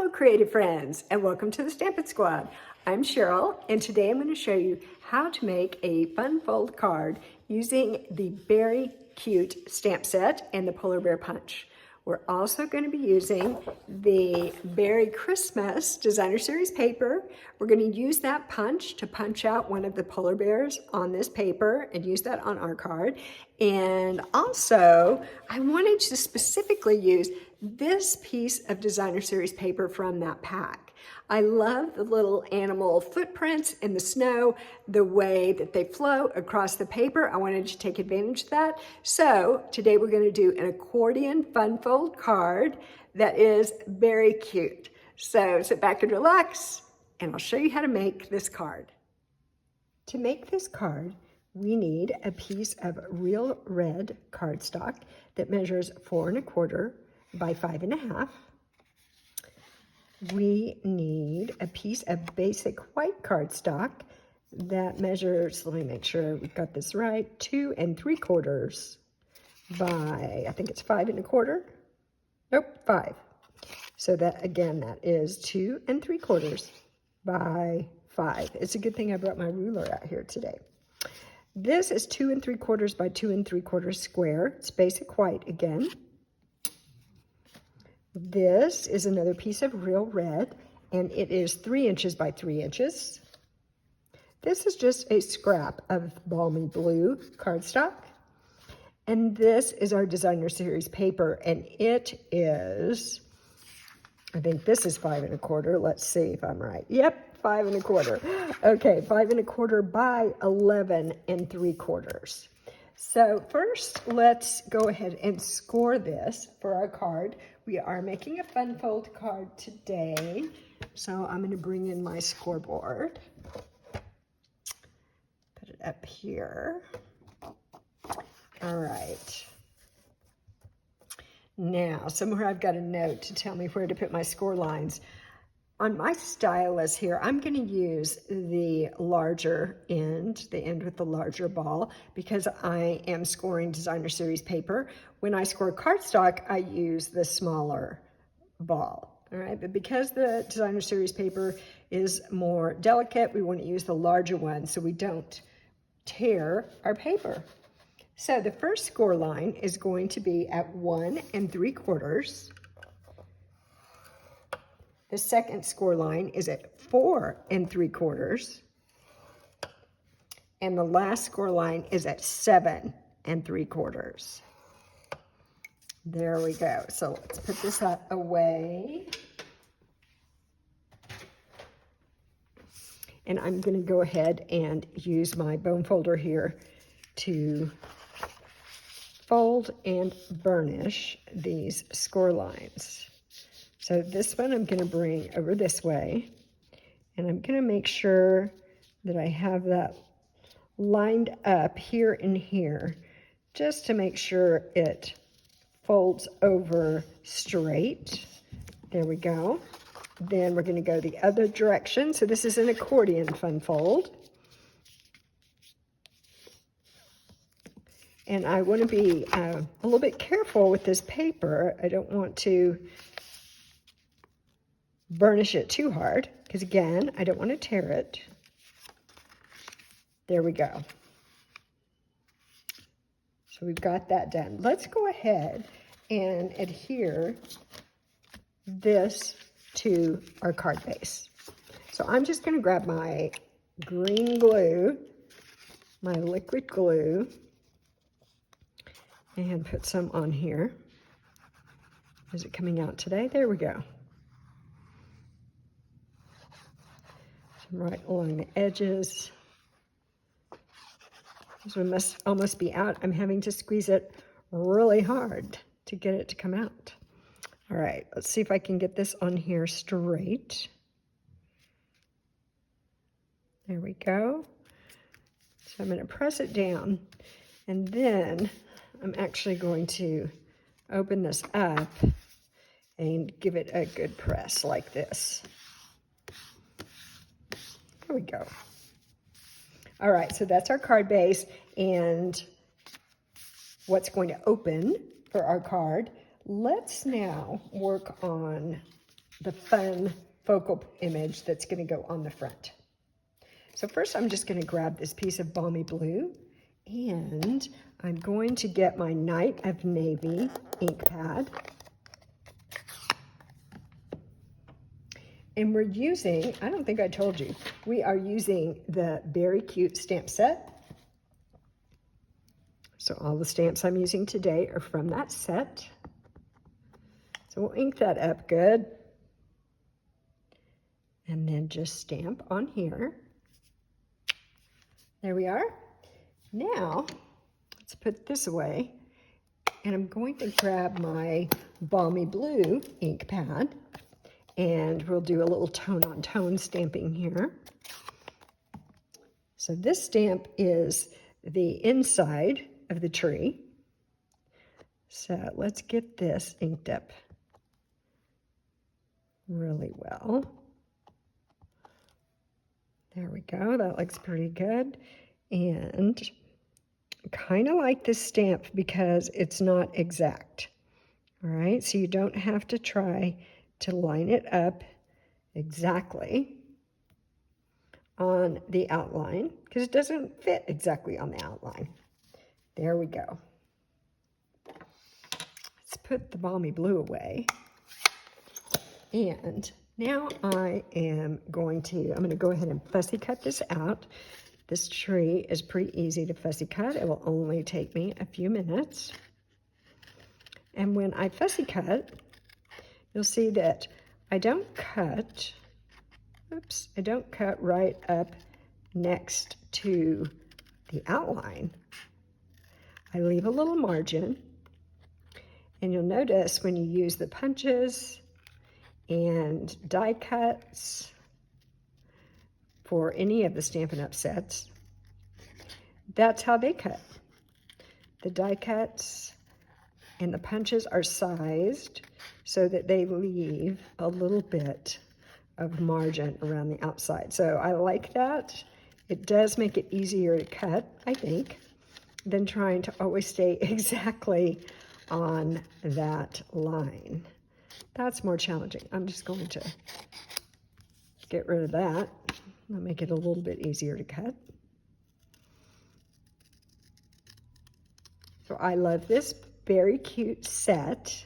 Hello, creative friends, and welcome to the Stampin' Squad. I'm Cheryl, and today I'm going to show you how to make a fun fold card using the Beary Cute stamp set and the Polar Bear Punch. We're also going to be using the Beary Christmas Designer Series paper. We're going to use that punch to punch out one of the polar bears on this paper and use that on our card. And also, I wanted to specifically use this piece of Designer Series paper from that pack. I love the little animal footprints in the snow, the way that they flow across the paper. I wanted to take advantage of that. So today we're going to do an accordion fun fold card that is very cute. So sit back and relax, and I'll show you how to make this card. To make this card, we need a piece of real red cardstock that measures 4 1/4 by 5 1/2. We need a piece of basic white cardstock that measures, let me make sure we've got this right, 2 3/4 by, I think it's 5 1/4. Nope, 5. So that, again, that is 2 3/4 by 5. It's a good thing I brought my ruler out here today. This is 2 3/4 by 2 3/4 square. It's basic white again. This is another piece of real red, and it is 3 inches by 3 inches. This is just a scrap of balmy blue cardstock. And this is our Designer Series paper, and it is, I think this is 5 1/4. Let's see if I'm right. Yep, 5 1/4. Okay, 5 1/4 by 11 3/4. So first, let's go ahead and score this for our card. We are making a fun fold card today, so I'm going to bring in my scoreboard. Put it up here. All right. Now, somewhere I've got a note to tell me where to put my score lines. On my stylus here, I'm going to use the larger end, the end with the larger ball, because I am scoring Designer Series paper. When I score cardstock, I use the smaller ball, all right? But because the Designer Series paper is more delicate, we want to use the larger one so we don't tear our paper. So the first score line is going to be at 1 3/4. The second score line is at 4 3/4. And the last score line is at 7 3/4. There we go. So let's put this away. And I'm going to go ahead and use my bone folder here to fold and burnish these score lines. So this one I'm going to bring over this way, and I'm going to make sure that I have that lined up here and here, just to make sure it folds over straight. There we go. Then we're going to go the other direction. So this is an accordion fun fold. And I want to be a little bit careful with this paper. I don't want to burnish it too hard, because again, I don't want to tear it. There we go. So we've got that done. Let's go ahead and adhere this to our card base. So I'm just going to grab my green glue, my liquid glue, and put some on here. Is it coming out today? There we go. Some right along the edges. This one must almost be out. I'm having to squeeze it really hard to get it to come out. All right, let's see if I can get this on here straight. There we go. So I'm going to press it down, and then I'm actually going to open this up and give it a good press like this. There we go. All right, so that's our card base, and what's going to open for our card. Let's now work on the fun focal image that's going to go on the front. So first I'm just going to grab this piece of balmy blue, and I'm going to get my Night of Navy ink pad. And we're using, I don't think I told you, we are using the Beary Cute stamp set. So all the stamps I'm using today are from that set. So we'll ink that up good. And then just stamp on here. There we are. Now, let's put this away. And I'm going to grab my balmy blue ink pad. And we'll do a little tone-on-tone stamping here. So this stamp is the inside of the tree. So let's get this inked up really well. There we go, that looks pretty good. And I kind of like this stamp because it's not exact. All right, so you don't have to try to line it up exactly on the outline because it doesn't fit exactly on the outline. There we go. Let's put the balmy blue away. And now I'm going to go ahead and fussy cut this out. This tree is pretty easy to fussy cut. It will only take me a few minutes. And when I fussy cut, you'll see that I don't cut right up next to the outline. I leave a little margin, and you'll notice when you use the punches and die cuts for any of the Stampin' Up! Sets, that's how they cut. The die cuts and the punches are sized so that they leave a little bit of margin around the outside. So I like that. It does make it easier to cut, I think, than trying to always stay exactly on that line. That's more challenging. I'm just going to get rid of that. I'll make it a little bit easier to cut. So I love this Beary Cute set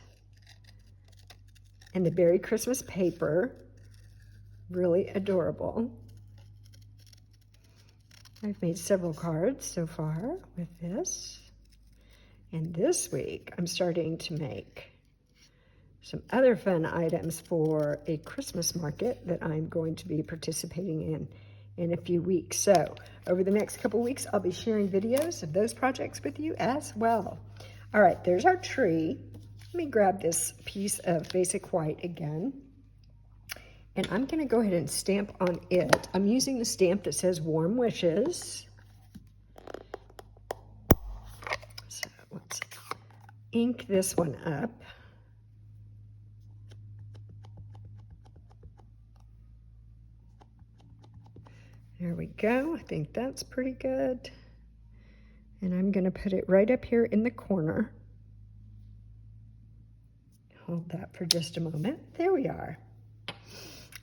and the Beary Christmas paper. Really adorable. I've made several cards so far with this. And this week I'm starting to make some other fun items for a Christmas market that I'm going to be participating in a few weeks. So over the next couple weeks, I'll be sharing videos of those projects with you as well. All right, there's our tree. Let me grab this piece of basic white again. And I'm gonna go ahead and stamp on it. I'm using the stamp that says Warm Wishes. So let's ink this one up. There we go. I think that's pretty good. And I'm going to put it right up here in the corner. Hold that for just a moment. There we are.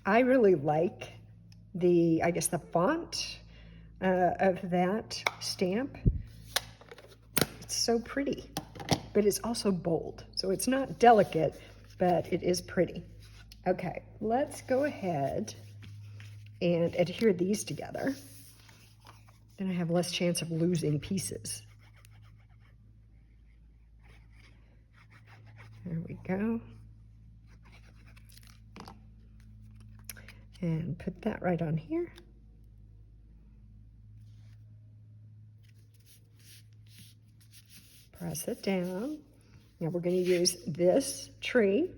I really like the font of that stamp. It's so pretty, but it's also bold. So it's not delicate, but it is pretty. Okay, let's go ahead and adhere these together. Then I have less chance of losing pieces. There we go. And put that right on here. Press it down. Now we're going to use this tree.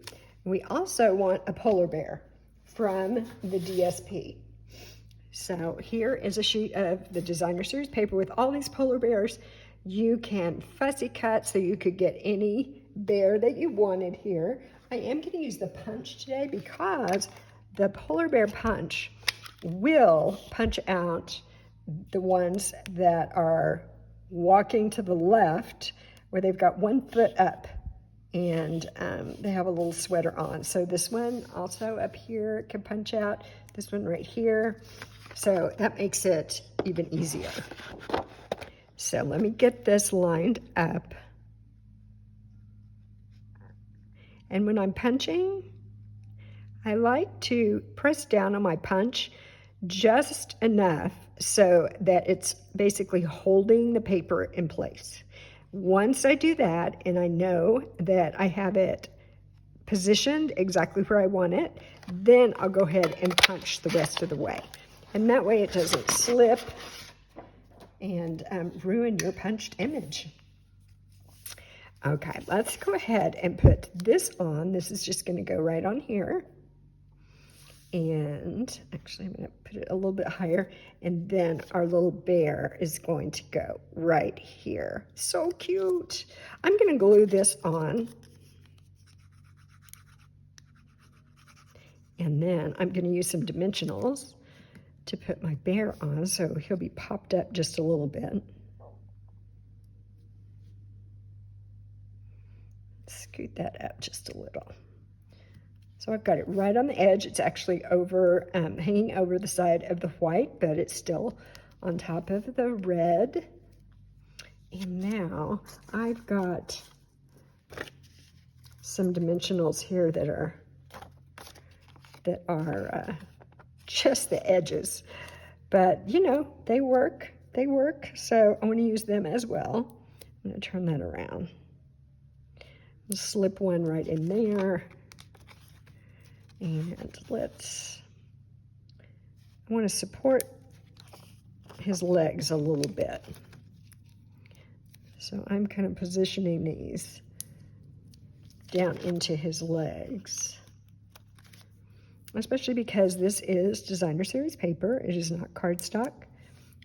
We also want a polar bear from the DSP. So here is a sheet of the Designer Series paper with all these polar bears. You can fussy cut so you could get any bear that you wanted here. I am going to use the punch today because the polar bear punch will punch out the ones that are walking to the left where they've got 1 foot up and they have a little sweater on. So this one also up here can punch out, this one right here. So that makes it even easier. So let me get this lined up. And when I'm punching, I like to press down on my punch just enough so that it's basically holding the paper in place. Once I do that and I know that I have it positioned exactly where I want it, then I'll go ahead and punch the rest of the way. And that way it doesn't slip and ruin your punched image. Okay, let's go ahead and put this on. This is just going to go right on here. And actually, I'm going to put it a little bit higher. And then our little bear is going to go right here. So cute. I'm going to glue this on. And then I'm going to use some dimensionals to put my bear on, so he'll be popped up just a little bit. Scoot that up just a little. So I've got it right on the edge. It's actually over, hanging over the side of the white, but it's still on top of the red. And now I've got some dimensionals here that are just the edges. But, you know, they work, so I want to use them as well. I'm going to turn that around. I'll slip one right in there. And I want to support his legs a little bit. So I'm kind of positioning these down into his legs. Especially because this is designer series paper. It is not cardstock.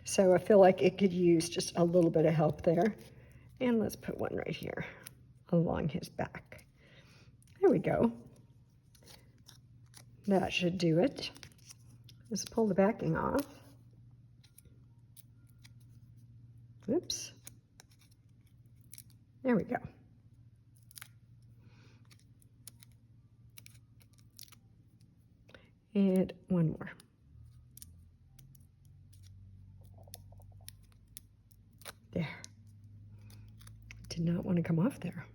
So I feel like it could use just a little bit of help there. And let's put one right here along his back. There we go. That should do it. Let's pull the backing off. Oops. There we go. And one more. There. Did not want to come off there.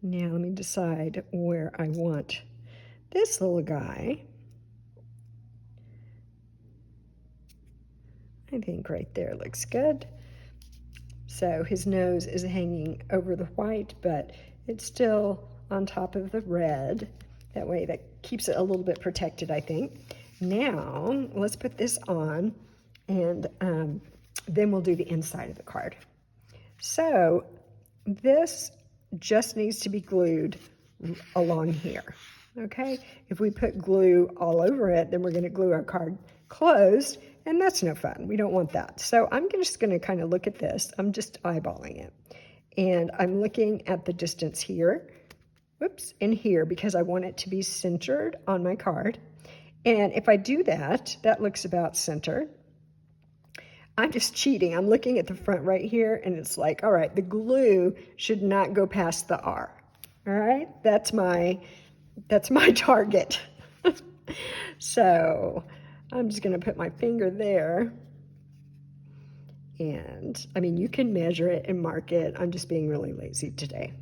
Now let me decide where I want this little guy. I think right there looks good. So his nose is hanging over the white, but it's still on top of the red. That way that keeps it a little bit protected, I think. Now, let's put this on, and then we'll do the inside of the card. So this just needs to be glued along here, okay? If we put glue all over it, then we're gonna glue our card closed, and that's no fun. We don't want that. So I'm just gonna kind of look at this. I'm just eyeballing it. And I'm looking at the distance here, whoops, in here, because I want it to be centered on my card. And if I do that, that looks about centered. I'm just cheating. I'm looking at the front right here, and it's like, all right, the glue should not go past the R. All right, that's my target. So I'm just gonna put my finger there. And I mean, you can measure it and mark it. I'm just being really lazy today.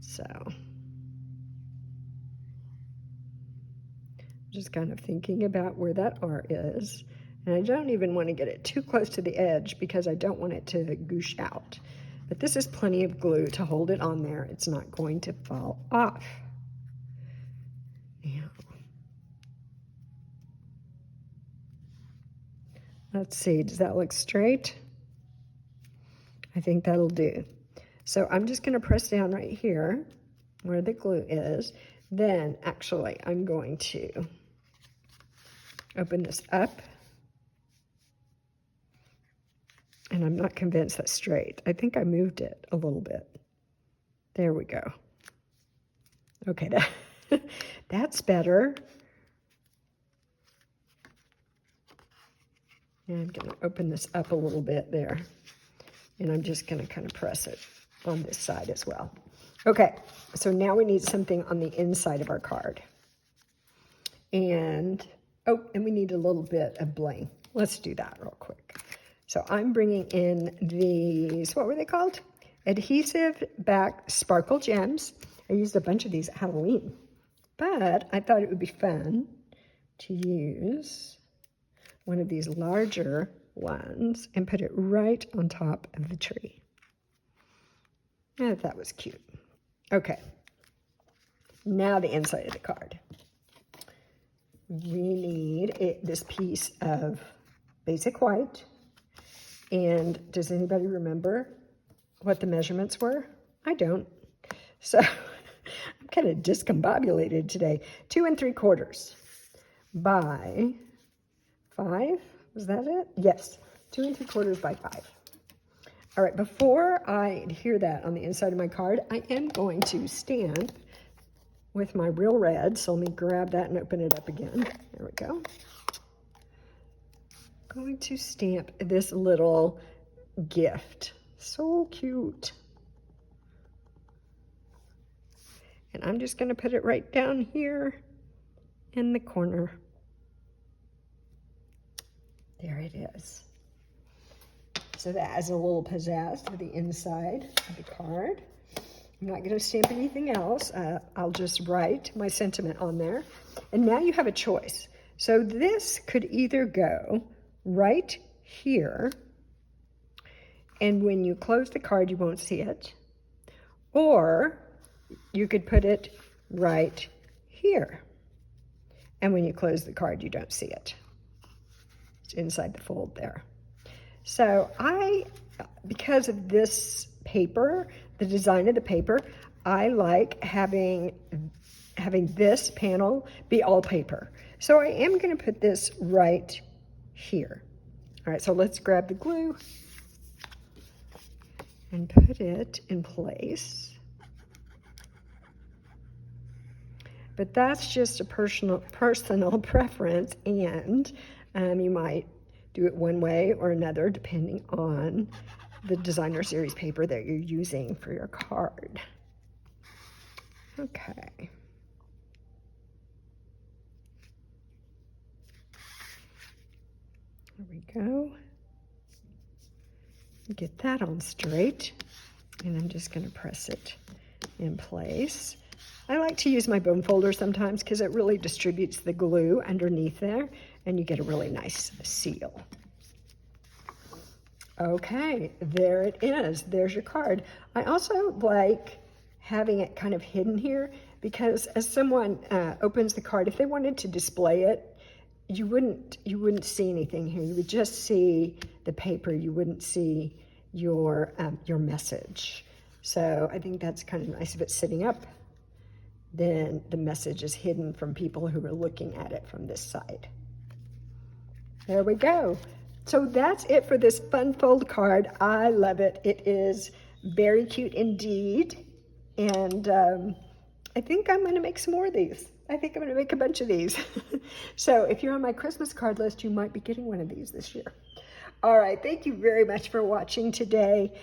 So just kind of thinking about where that R is. And I don't even want to get it too close to the edge because I don't want it to goosh out. But this is plenty of glue to hold it on there. It's not going to fall off. Yeah. Let's see, does that look straight? I think that'll do. So I'm just going to press down right here where the glue is. Then actually I'm going to open this up. And I'm not convinced that's straight. I think I moved it a little bit. There we go. Okay, that's better. And I'm going to open this up a little bit there. And I'm just going to kind of press it on this side as well. Okay, so now we need something on the inside of our card. And, oh, and we need a little bit of bling. Let's do that real quick. So I'm bringing in these, what were they called? Adhesive back sparkle gems. I used a bunch of these at Halloween, but I thought it would be fun to use one of these larger ones and put it right on top of the tree. I thought that was cute. Okay, now the inside of the card. We need this piece of basic white. And does anybody remember what the measurements were? I don't. So I'm kind of discombobulated today. 2 3/4 by 5. Was that it? Yes, 2 3/4 by 5. All right, before I adhere that on the inside of my card, I am going to stamp with my real red. So let me grab that and open it up again. There we go. Going to stamp this little gift. So cute. And I'm just going to put it right down here in the corner. There it is. So that has a little pizzazz to the inside of the card. I'm not going to stamp anything else. I'll just write my sentiment on there. And now you have a choice. So this could either go right here, and when you close the card, you won't see it. Or you could put it right here, and when you close the card, you don't see it. It's inside the fold there. So because of this paper, the design of the paper, I like having this panel be all paper. So I am going to put this right here. All right, so let's grab the glue and put it in place. But that's just a personal preference, and you might do it one way or another depending on the designer series paper that you're using for your card. Okay. There we go. Get that on straight, and I'm just going to press it in place. I like to use my bone folder sometimes because it really distributes the glue underneath there, and you get a really nice seal. Okay, there it is. There's your card. I also like having it kind of hidden here because as someone opens the card, if they wanted to display it, you wouldn't see anything here. You would just see the paper. You wouldn't see your message. So I think that's kind of nice. If it's sitting up, then the message is hidden from people who are looking at it from this side. There we go. So that's it for this fun fold card. I love it. It is very cute indeed. And I think I'm going to make some more of these. I think I'm going to make a bunch of these. So if you're on my Christmas card list, you might be getting one of these this year. All right, thank you very much for watching today.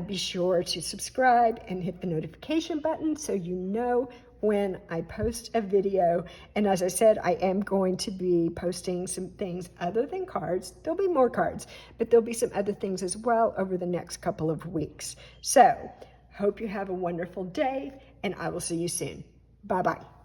Be sure to subscribe and hit the notification button so you know when I post a video. And as I said, I am going to be posting some things other than cards. There'll be more cards, but there'll be some other things as well over the next couple of weeks. So hope you have a wonderful day, and I will see you soon. Bye-bye.